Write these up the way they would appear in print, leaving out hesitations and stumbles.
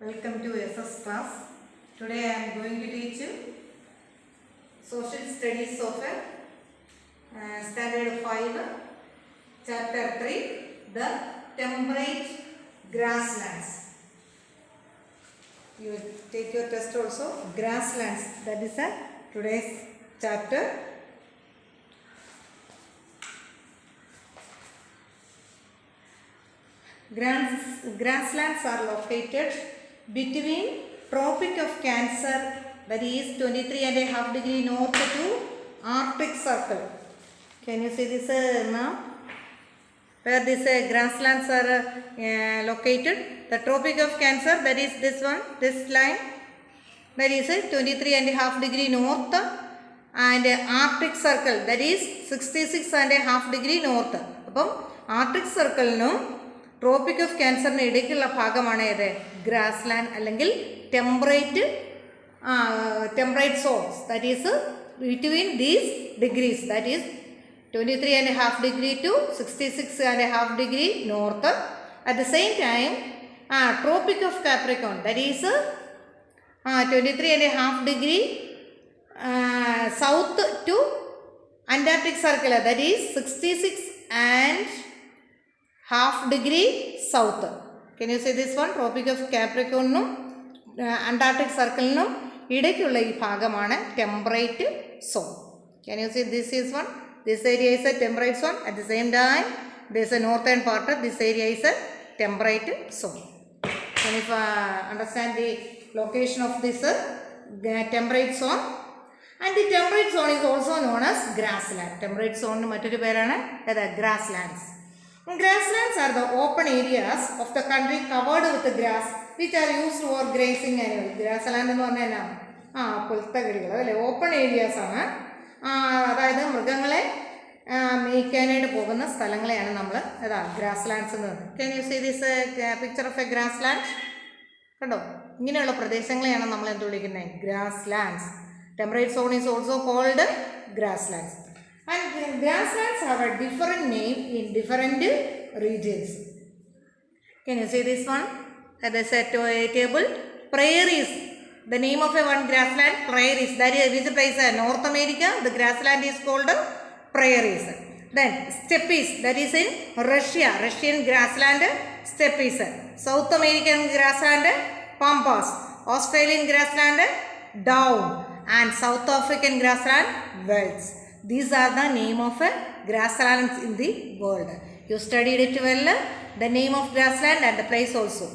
Welcome to SS class. Today I am going to teach you Social Studies of Standard 5, Chapter 3, the Temperate Grasslands. You will take your test also. Grasslands, that is today's chapter. Grasslands are located between Tropic of Cancer, that is 23.5 degree north to Arctic Circle. Can you see this map? Where these grasslands are located? The Tropic of Cancer, that is this one, this line, that is 23.5 degree north, and Arctic Circle, that is 66.5 degree north. Appo Arctic Circle no Tropic of Cancer ഇടയ്ക്കുള്ള ഭാഗമാണ് ഏത് grassland അല്ലെങ്കിൽ temperate zones, that is between these degrees, that is 23.5 degree to 66.5 degree north. At the same time Tropic of Capricorn, that is 23.5 degree south to Antarctic Circle, that is 66.5 degree south. Can you see this one? Tropic of Capricorn Antarctic Circle no idekkulla ee bhagamaanu temperate zone. Can you see this is one? This area is a temperate zone. At the same time there is a northern part of this area is a temperate zone. Can you understand the location of this temperate zone? And the temperate zone is also known as grassland. Temperate zone mattoru perana grasslands. Grasslands are the open areas of the country covered with grass which are used for grazing animals. Grassland എന്ന് പറഞ്ഞാൽ പുൽത്തകിടികൾ അല്ലേ, open areas ആണ്. അതായത് മൃഗങ്ങളെ മേയ്ക്കാനായിട്ട് പോകുന്ന സ്ഥലങ്ങളെയാണ് നമ്മൾ grasslands എന്ന് പറയുന്നത്. Can you see this picture of a grassland? കണ്ടോ, ഇങ്ങനെയുള്ള പ്രദേശങ്ങളെയാണ് നമ്മൾ എന്ത് വിളിക്കുന്നത്? Grasslands. Temperate zone is also called grasslands. And grasslands have a different name in different regions. Can you see this one? That is a table. Prairies. The name of a one grassland, prairies. That is which place? North America. The grassland is called prairies. Then steppes. That is in Russia. Russian grassland steppes. South American grassland pampas. Australian grassland down. And South African grassland velds. These are the name of grasslands in the world. You studied it well, the name of grassland and the place also.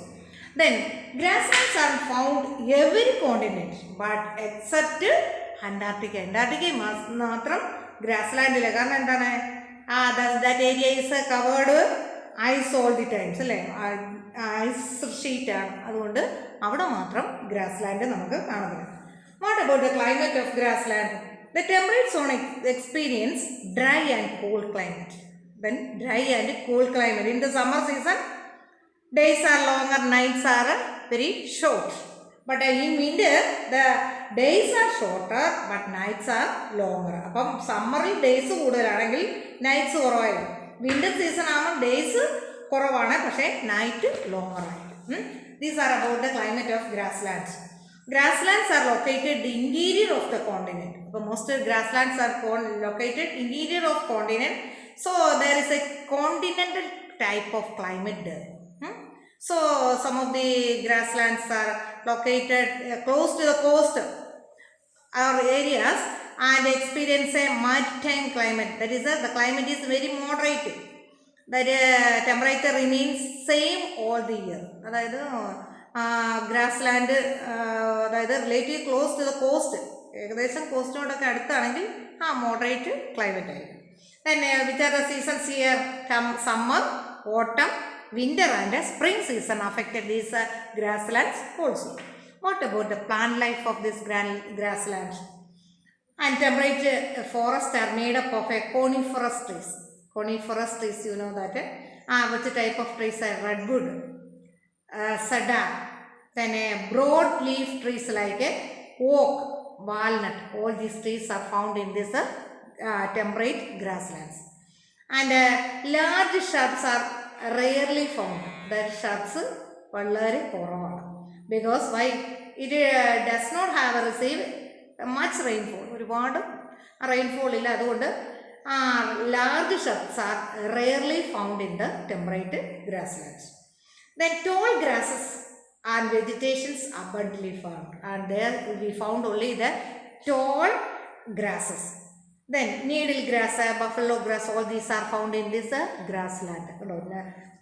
Then grasslands are found every continent but except Antarctica. Antarctica matram grassland illa. Karanam endana that area is covered with ice all the times alle, ice sheet aanu. Adonde avada matram grassland namukku kaanadhu. What about the climate of grassland? The temperate zone experience dry and cold climate. Then dry and cold climate. In the summer season, days are longer, nights are very short. But in winter, the days are shorter, but nights are longer. Appo summer days koodulalangil nights koravaayum. Winter season aama days koravana, പക്ഷേ night longer ആയിരിക്കും. These are about the climate of grasslands. Grasslands are located in the interior of the continent. Most grasslands are located interior of continent. So there is a continental type of climate there. So some of the grasslands are located close to the coast or areas and experience a maritime climate. That is the climate is very moderate. That temperature remains same all the year. അതായത് grassland അതായത് relative close to the coast, ഏകദേശം കോസ്റ്റിനോടൊക്കെ അടുത്താണെങ്കിൽ moderate climate ആയിരിക്കും. പിന്നെ which are the seasons here? Summer, autumn, winter and spring season affected these grasslands also. What about the plant life of this grassland? And temperate forest are made up of a coniferous trees. Coniferous trees, you know that. Which type of trees are redwood, cedar, then broad leaf trees like oak, walnut. All these trees are found in this temperate grasslands. And large shrubs are rarely found. That shrubs വളരെ കുറവാണ്. because why? It does not have received much rainfall. ഒരുപാട് rainfall ഇല്ല, അതുകൊണ്ട് large shrubs are rarely found in the temperate grasslands. Then tall grasses and vegetations abundantly found, and there we found only the tall grasses. Then needle grass, buffalo grass, all these are found in this grassland.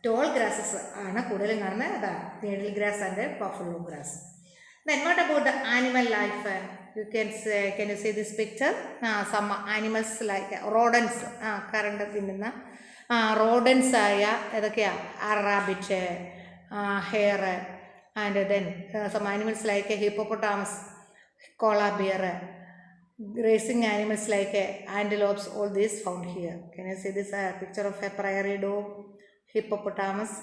Tall grasses ആണ് കൂടുതലും കാണുന്നത്, അതാണ് needle grass and buffalo grass. Then what about the animal life? You can you see this picture? Some animals like rodents, current തിന്നുന്ന rodents ആയ ഏതൊക്കെയാ? Rabbit, hare, and then some animals like hippopotamus, koala bear, racing animals like antelopes, all these found here. Can you see this picture of a prairie dog, hippopotamus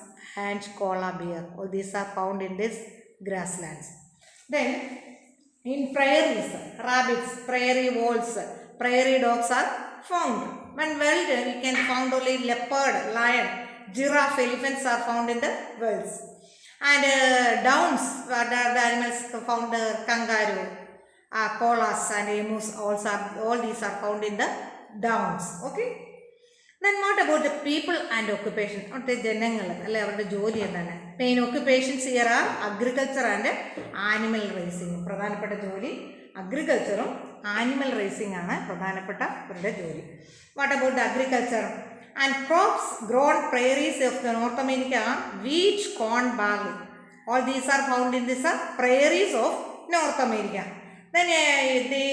and koala bear? All these are found in this grasslands. Then in prairies, rabbits, prairie wolves, prairie dogs are found. When wild, we can find only leopard, lion, giraffe, elephants are found in the wilds. And downs, what are the animals found? Kangaroo, koalas and emus, all these are found in the downs. Okay. Then what about the people and occupation? Main occupations here are agriculture and animal raising. പ്രധാനപ്പെട്ട ജോലി അഗ്രികൾച്ചറും animal racing ആണ് പ്രധാനപ്പെട്ട അവരുടെ ജോലി. What about the agriculture? And crops grown prairies of the North America are wheat, corn, barley. All these are found in this prairies of North America. Then the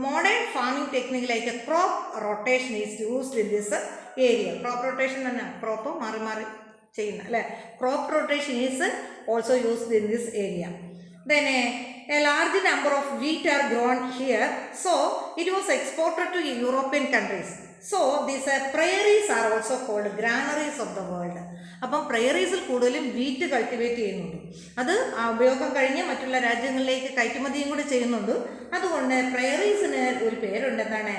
modern farming technique like a crop rotation is used in this area. Crop rotation and crop mari chain. Crop rotation is also used in this area. Then a large number of wheat are grown here, so it was exported to European countries. So these prairies are also called granaries of the world. അപ്പം പ്രയറീസിൽ കൂടുതലും wheat cultivate ചെയ്യുന്നുണ്ട്. അത് ഉപയോഗം കഴിഞ്ഞ് മറ്റുള്ള രാജ്യങ്ങളിലേക്ക് കയറ്റുമതിയും കൂടി ചെയ്യുന്നുണ്ട്. അതുകൊണ്ട് പ്രയറീസിന് ഒരു പേരുണ്ട്, എന്താണ്?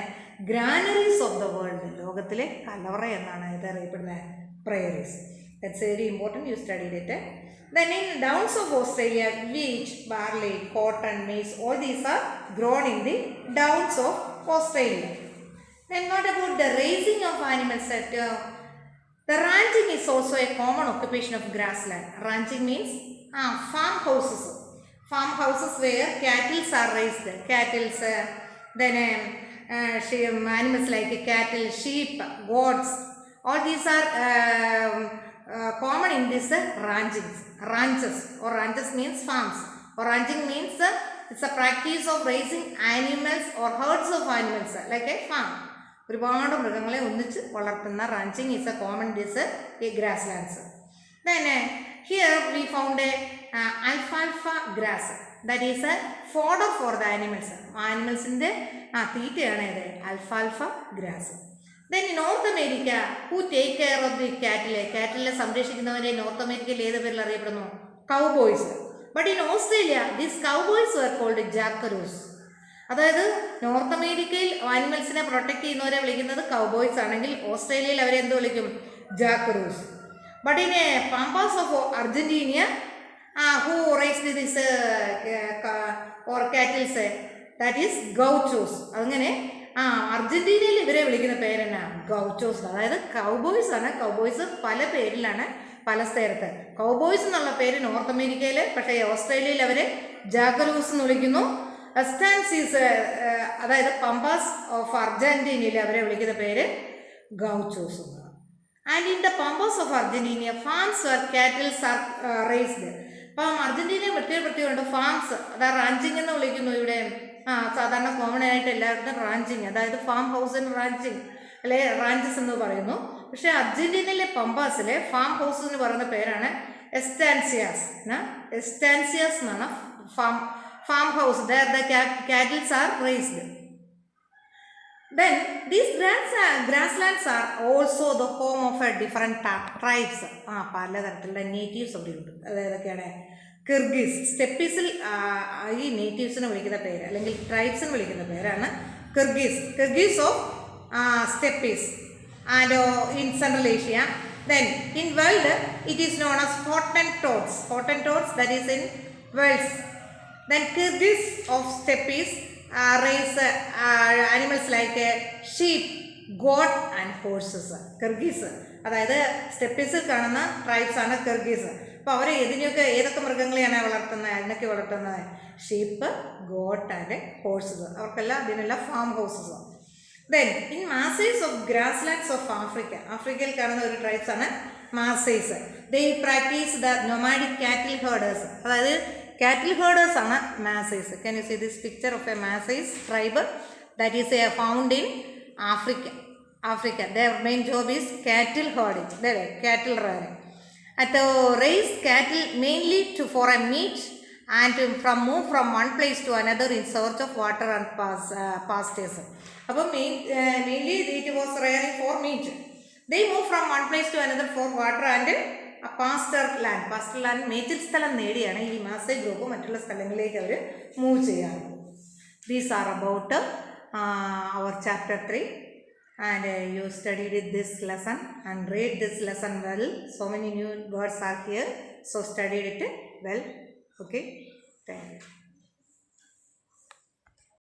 Granaries of the world. ലോകത്തിലെ കലവറ എന്നാണ് ഇത് അറിയപ്പെടുന്നത്, prairies. That's very important, you studied it. Then in downs of Australia, wheat, barley, cotton, maize, all these are grown in the downs of Australia. Then what about the raising of animals? The ranching is also a common occupation of grassland. Ranching means farmhouses. Farmhouses where cattle are raised. Cattle, then animals like cattle, sheep, goats. All these are common in this ranches, or ranches means farms, or ranching means it's a practice of raising animals or herds of animals like a farm. ഒരുപാട് മൃഗങ്ങളെ ഒന്നിച്ച് വളർത്തുന്ന ranching is a common in this grasslands. Then here we found a alfalfa grass, that is a fodder for the animals. Animalsന്റെ തീറ്റയാണ് ഇത് alfalfa grass. Then in North America, who take care of the cattle? Cattle സംരക്ഷിക്കുന്നവരെ north അമേരിക്കയിൽ ഏത് പേരിൽ അറിയപ്പെടുന്നു? Cowboys. But in Australia, these cowboys were called jackaroos. അതായത് north അമേരിക്കയിൽ ആനിമൽസിനെ protect ചെയ്യുന്നവരെ വിളിക്കുന്നത് കൗബോയ്സ് ആണെങ്കിൽ ഓസ്ട്രേലിയയിൽ അവരെ എന്ത് വിളിക്കും? Jackaroos. But in Pampas of Argentina, who raised this or cattles, that is gauchos. അങ്ങനെ അർജന്റീനയിൽ ഇവരെ വിളിക്കുന്ന പേരെന്നാ? ഗൗച്ചോസ്. അതായത് കൗബോയ്സ് ആണ്. കൗബോയ്സ് പല പേരിലാണ് പല സ്ഥലത്ത്. കൗബോയ്സ് എന്നുള്ള പേര് നോർത്ത് അമേരിക്കയിൽ, പക്ഷേ ഓസ്ട്രേലിയയിൽ അവരെ ജാക്കറൂസ് എന്ന് വിളിക്കുന്നു. എസ്റ്റാൻസീസ്, അതായത് പമ്പാസ് ഓഫ് അർജന്റീനയിൽ അവരെ വിളിക്കുന്ന പേര് ഗൗച്ചോസ് എന്നാണ്. And in the Pampas of Argentina farms or cattles are raised. അപ്പം അർജന്റീനയിൽ പ്രത്യേകമുണ്ട് ഫാംസ്, അതായത് റാഞ്ചിങ് എന്ന് വിളിക്കുന്നു. ഇവിടെ സാധാരണ കോമൺ ആയിട്ട് എല്ലായിടത്തും റാഞ്ചിങ്, അതായത് ഫാം ഹൗസ് ആൻഡ് റാഞ്ചിങ് അല്ലെ റാഞ്ചസ് എന്ന് പറയുന്നു. പക്ഷേ അർജന്റീനയിലെ പമ്പാസിലെ ഫാം ഹൗസ് എന്ന് പറയുന്ന പേരാണ് എസ്റ്റാൻസിയാസ്. എസ്റ്റാൻസിയാസ് എന്നാണ് farm house. There the cattle are raised. Then these grasslands are also the home of a different tribes. പലതരത്തിലുള്ള നേറ്റീവ്സ് അവിടെ ഉണ്ട്. അതായതൊക്കെയാണ് കിർഗിസ്. സ്റ്റെപ്പീസിൽ ഈ നേറ്റീവ്സിനെ വിളിക്കുന്ന പേര് അല്ലെങ്കിൽ ട്രൈബ്സിന് വിളിക്കുന്ന പേരാണ് Kirghiz. Kirghiz of steppes and in Central Asia. Then in world it is known as Hottentots. Hottentots, that is in wells. Then Kyrgyz of steppes raise animals like sheep, goat and horses. Kyrgyz അതായത് സ്റ്റെപ്പീസിൽ കാണുന്ന tribes ആണ് കിർഗീസ്. അപ്പോൾ അവർ ഏതൊക്കെ മൃഗങ്ങളെയാണ് വളർത്തുന്നത്? അതിനൊക്കെ വളർത്തുന്നത് sheep, got and horses. അവർക്കെല്ലാം ഇതിനെല്ലാം farm houses. Then in Maasais of grasslands of Africa, ആഫ്രിക്കയിൽ കാണുന്ന ഒരു ട്രൈബ്സ് ആണ് Maasais. They practice the nomadic cattle herders. അതായത് കാറ്റിൽ ഹേർഡേഴ്സ് ആണ് മാസേസ്. Can you see this picture of a Maasai's tribe that is found in Africa? Their main job is cattle herding. Cattle rearing. To raise cattle mainly for a meat and move from one place to another in search of water and pastures. അപ്പോൾ mainly it was rearing for meat. They move from one place to another for water and pasture land. മേച്ചിൽ സ്ഥലം നേടിയാണ് ഈ മാസൈ group മറ്റുള്ള സ്ഥലങ്ങളിലേക്ക് അവർ move ചെയ്യാറ്. These are about our chapter 3. And you studied this lesson and read this lesson well. So many new words are here, so studied it well. Okay, thank you.